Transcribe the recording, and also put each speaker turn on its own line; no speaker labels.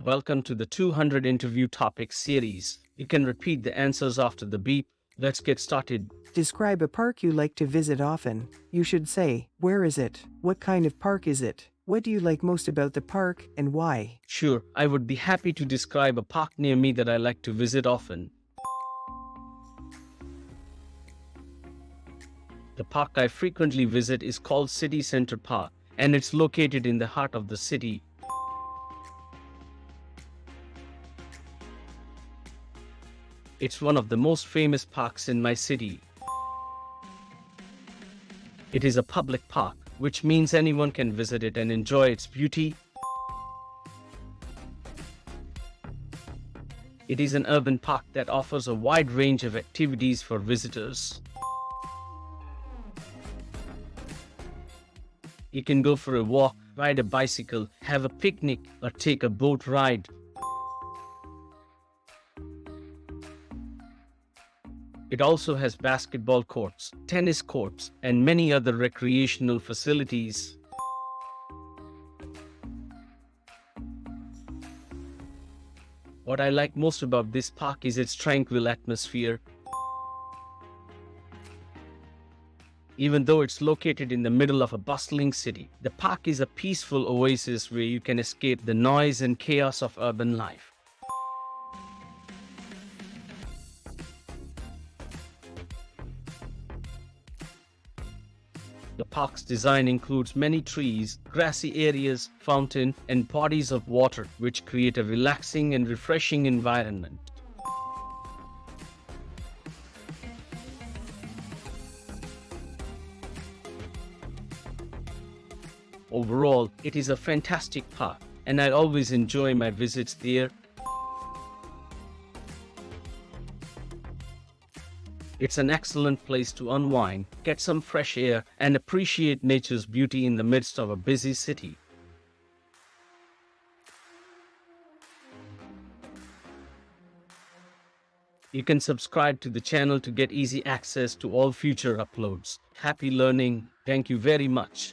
Welcome to the 200 interview topic series. You can repeat the answers after the beep. Let's get started.
Describe a park you like to visit often. You should say, where is it? What kind of park is it? What do you like most about the park and why?
Sure, I would be happy to describe a park near me that I like to visit often. The park I frequently visit is called City Center Park, and it's located in the heart of the city. It's one of the most famous parks in my city. It is a public park, which means anyone can visit it and enjoy its beauty. It is an urban park that offers a wide range of activities for visitors. You can go for a walk, ride a bicycle, have a picnic, or take a boat ride. It also has basketball courts, tennis courts, and many other recreational facilities. What I like most about this park is its tranquil atmosphere. Even though it's located in the middle of a bustling city, the park is a peaceful oasis where you can escape the noise and chaos of urban life. The park's design includes many trees, grassy areas, fountain, and bodies of water, which create a relaxing and refreshing environment. Overall, it is a fantastic park, and I always enjoy my visits there. It's an excellent place to unwind, get some fresh air, and appreciate nature's beauty in the midst of a busy city. You can subscribe to the channel to get easy access to all future uploads. Happy learning. Thank you very much.